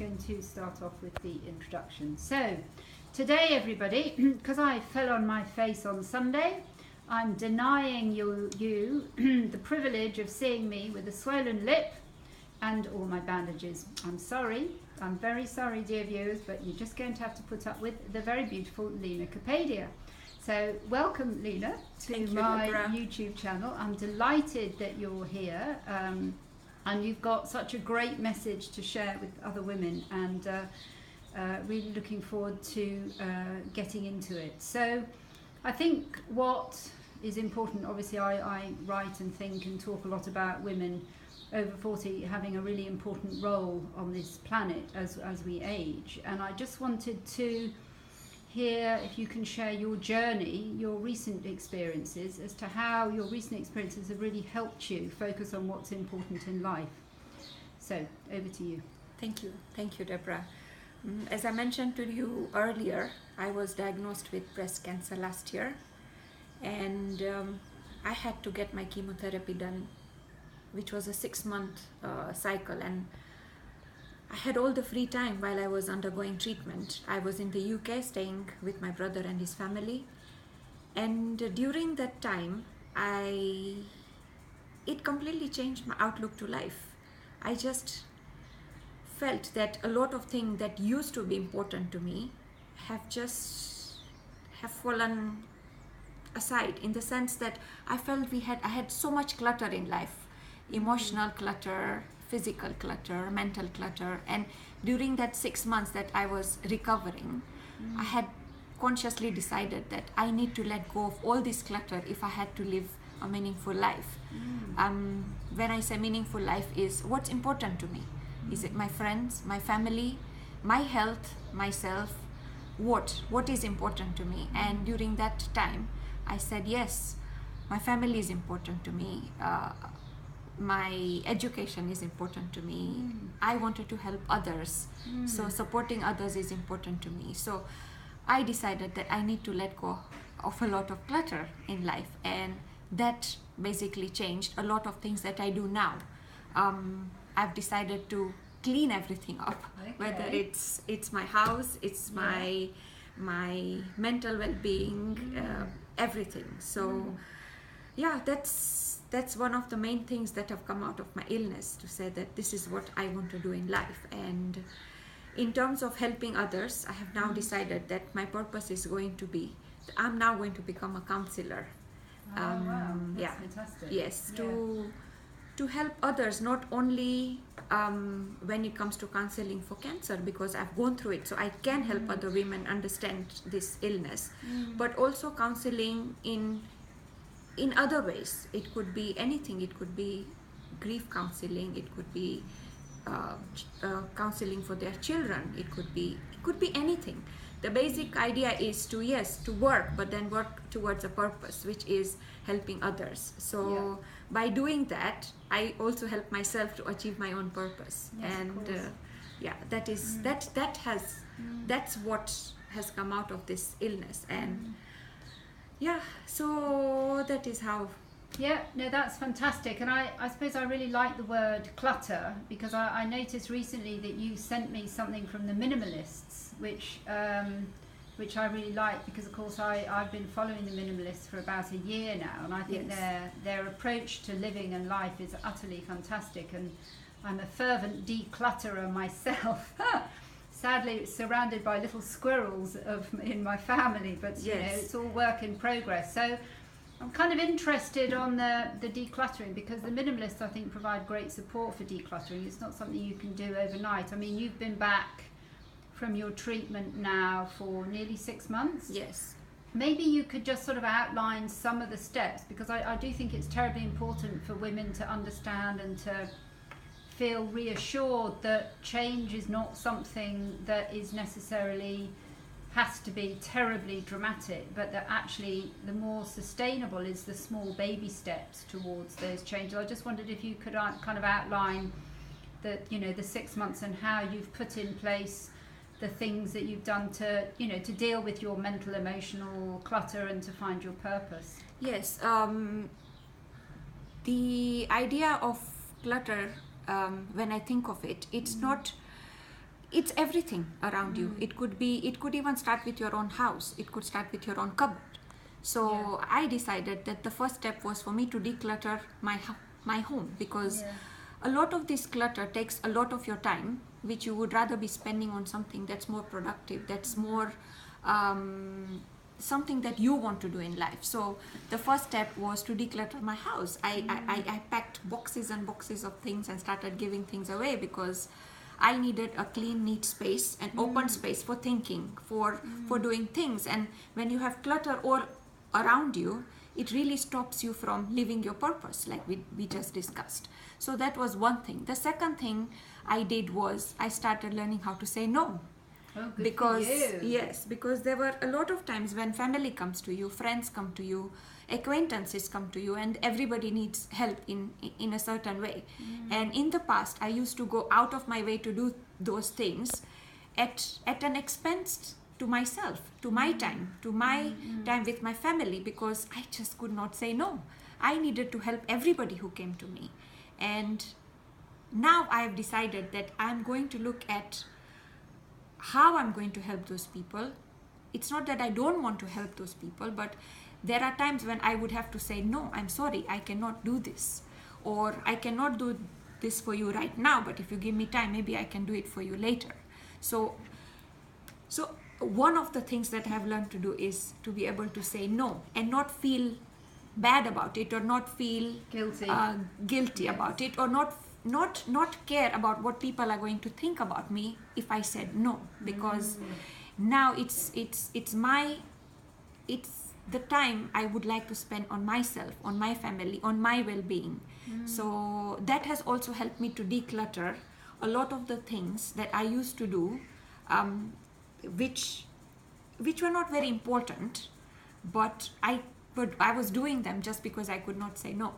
going to start off with the introduction. So, today everybody, because I fell on my face on Sunday, I'm denying you the privilege of seeing me with a swollen lip and all my bandages. I'm sorry, I'm very sorry dear viewers, but you're just going to have to put up with the very beautiful Leena Capadia. So welcome Leena to my YouTube channel. I'm delighted that you're here and you've got such a great message to share with other women, and really looking forward to getting into it. So I think what is important, obviously I write and think and talk a lot about women over 40 having a really important role on this planet as we age, and I just wanted to hear if you can share your journey, your recent experiences, as to how your recent experiences have really helped you focus on what's important in life. So over to you. Thank you Deborah. As I mentioned to you earlier, I was diagnosed with breast cancer last year, and I had to get my chemotherapy done, which was a 6-month cycle, and I had all the free time while I was undergoing treatment. I was in the UK staying with my brother and his family, and during that time it completely changed my outlook to life. I just felt that a lot of things that used to be important to me have fallen aside, in the sense that I felt I had so much clutter in life, emotional clutter, physical clutter, mental clutter, and during that 6 months that I was recovering, I had consciously decided that I need to let go of all this clutter if I had to live a meaningful life. When I say meaningful life, is what's important to me. Is it my friends, my family, my health, myself? What is important to me? And during that time I said, yes, my family is important to me, my education is important to me, I wanted to help others, so supporting others is important to me. So I decided that I need to let go of a lot of clutter in life, and that basically changed a lot of things that I do now. I've decided to clean everything up, whether it's my house, it's my mental well-being, everything. So yeah, that's one of the main things that have come out of my illness, to say that this is what I want to do in life. And in terms of helping others, I have now decided that my purpose is going to be, I'm now going to become a counselor. Wow, that's fantastic. Yes, to help others, not only when it comes to counseling for cancer, because I've gone through it, so I can help other women understand this illness, but also counseling in other ways. It could be anything. It could be grief counseling, it could be counseling for their children, it could be anything. The basic idea is to work, but then work towards a purpose, which is helping others. So by doing that, I also help myself to achieve my own purpose. Yes, and that's what has come out of this illness. And so that is how. Yeah, no, that's fantastic. And I suppose I really like the word clutter, because I noticed recently that you sent me something from the Minimalists, which I really like, because of course I've been following the Minimalists for about a year now, and I think their approach to living and life is utterly fantastic, and I'm a fervent declutterer myself. Sadly surrounded by little squirrels in my family, but you know, it's all work in progress. So I'm kind of interested on the decluttering, because the Minimalists, I think, provide great support for decluttering. It's not something you can do overnight. I mean, you've been back from your treatment now for nearly 6 months. Yes. Maybe you could just sort of outline some of the steps, because I do think it's terribly important for women to understand and to feel reassured that change is not something that is necessarily has to be terribly dramatic, but that actually the more sustainable is the small baby steps towards those changes. I just wondered if you could kind of outline the 6 months and how you've put in place the things that you've done to deal with your mental, emotional clutter and to find your purpose. Yes, the idea of clutter, when I think of it, it's not it's everything around you. It could even start with your own house. It could start with your own cupboard. So I decided that the first step was for me to declutter my home, because a lot of this clutter takes a lot of your time, which you would rather be spending on something that's more productive, that's more something that you want to do in life. So the first step was to declutter my house. I packed boxes and boxes of things and started giving things away, because I needed a clean, neat space, an open space for thinking, for doing things. And when you have clutter all around you, it really stops you from living your purpose, like we just discussed. So that was one thing. The second thing I did was I started learning how to say no. Oh, good Because for you. yes, because there were a lot of times when family comes to you, friends come to you, acquaintances come to you, and everybody needs help in a certain way. And in the past, I used to go out of my way to do those things at an expense to myself, to my time, time with my family, because I just could not say no. I needed to help everybody who came to me. And now I have decided that I'm going to look at how I'm going to help those people. It's not that I don't want to help those people, but there are times when I would have to say, no, I'm sorry, I cannot do this. Or I cannot do this for you right now, but if you give me time, maybe I can do it for you later. So one of the things that I have learned to do is to be able to say no and not feel bad about it, or not feel guilty about it, or not care about what people are going to think about me if I said no, because now it's the time I would like to spend on myself, on my family, on my well-being. So that has also helped me to declutter a lot of the things that I used to do, which were not very important, but I was doing them just because I could not say no.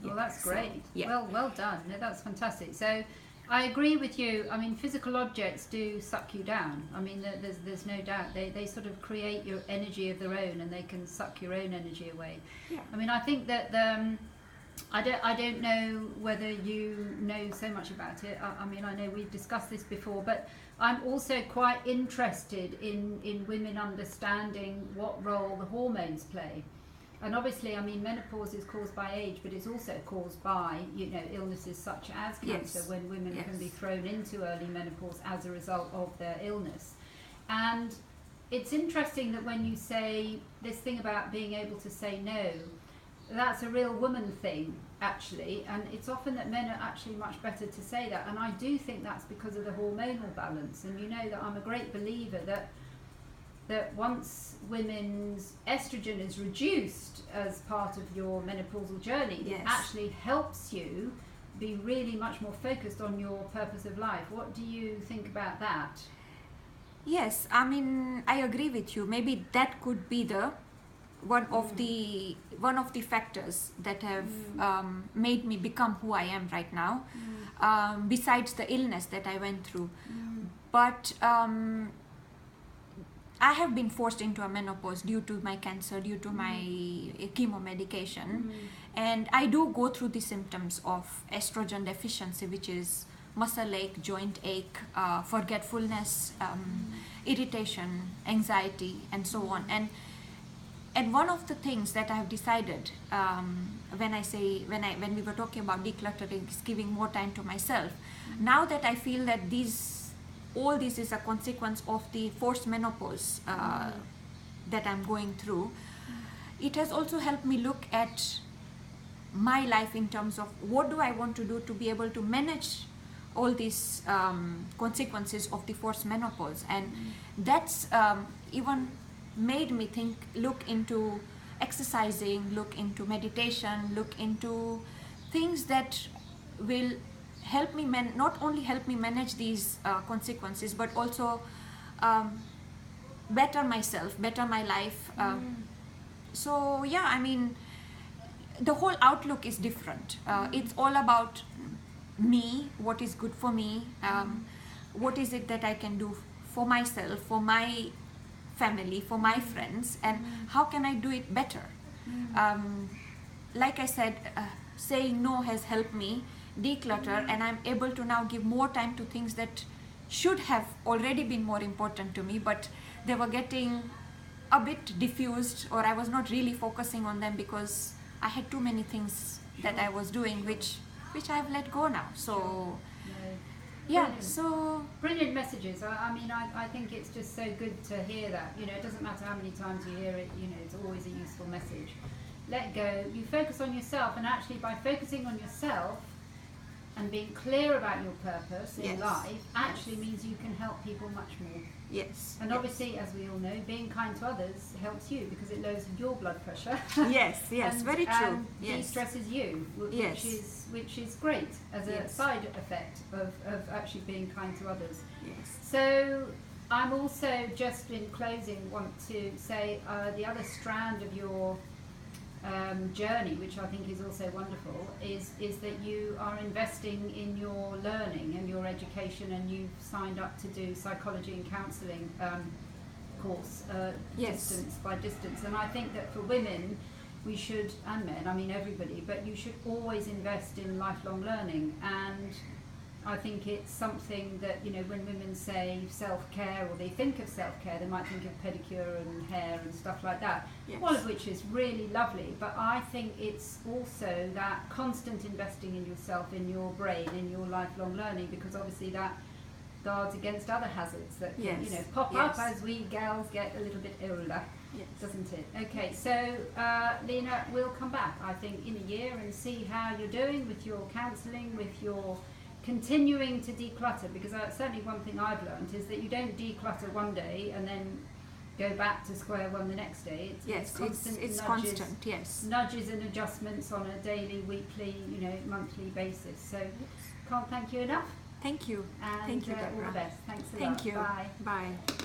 Well, that's great. So, Well done. No, that's fantastic. So I agree with you. I mean, physical objects do suck you down. I mean, there's no doubt. They sort of create your energy of their own, and they can suck your own energy away. I mean, I think that I don't know whether you know so much about it. I mean, I know we've discussed this before, but I'm also quite interested in women understanding what role the hormones play. And obviously, I mean, menopause is caused by age, but it's also caused by, illnesses such as cancer, when women can be thrown into early menopause as a result of their illness. And it's interesting that when you say this thing about being able to say no, that's a real woman thing, actually, and it's often that men are actually much better to say that, and I do think that's because of the hormonal balance. And you know that I'm a great believer that once women's estrogen is reduced as part of your menopausal journey, it actually helps you be really much more focused on your purpose of life. What do you think about that? Yes, I mean, I agree with you. Maybe that could be the one of the factors that have made me become who I am right now, besides the illness that I went through. But I have been forced into a menopause due to my cancer, due to my chemo medication, and I do go through the symptoms of estrogen deficiency, which is muscle ache, joint ache, forgetfulness, irritation, anxiety, and so on. And one of the things that I have decided when we were talking about decluttering is giving more time to myself. Now that I feel that all this is a consequence of the forced menopause that I'm going through, it has also helped me look at my life in terms of what do I want to do to be able to manage all these consequences of the forced menopause. And that's even made me look into exercising, look into meditation, look into things that will help me not only help me manage these consequences, but also better myself, better my life. So yeah, I mean, the whole outlook is different. It's all about me, what is good for me, what is it that I can do for myself, for my family, for my friends, and how can I do it better. Like I said, saying no has helped me declutter, and I'm able to now give more time to things that should have already been more important to me, but they were getting a bit diffused, or I was not really focusing on them because I had too many things that I was doing, which I've let go now. So yeah, Brilliant. so Brilliant messages. I mean, I think it's just so good to hear that. You know, it doesn't matter how many times you hear it, you know, it's always a useful message. Let go. You focus on yourself, and actually by focusing on yourself and being clear about your purpose in Yes. life actually means you can help people much more. yes, And yes. obviously, as we all know, being kind to others helps you because it lowers your blood pressure. Yes, yes, very true. And Yes. de-stresses you, Yes. which is great as a Yes. side effect of actually being kind to others. Yes. So I'm also, just in closing, want to say the other strand of your journey, which I think is also wonderful, is that you are investing in your learning and your education, and you've signed up to do psychology and counselling course Yes. distance by distance. And I think that for women, we should, and men, I mean everybody, but you should always invest in lifelong learning. And I think it's something that, you know, when women say self-care, or they think of self-care, they might think of pedicure and hair and stuff like that, Yes. all of which is really lovely. But I think it's also that constant investing in yourself, in your brain, in your lifelong learning, because obviously that guards against other hazards that can, Yes. you know, pop Yes. up as we gals get a little bit older. Yes. Doesn't it? Okay, so Leena, we'll come back, I think, in a year and see how you're doing with your counselling, with your continuing to declutter, because certainly one thing I've learned is that you don't declutter one day and then go back to square one the next day. Yes, constant it's nudges, constant. Yes. nudges and adjustments on a daily, weekly, you know, monthly basis. So can't thank you enough. Thank you. And Thank you, all the Deborah. best. Thanks a lot. Thank you. Bye. Bye.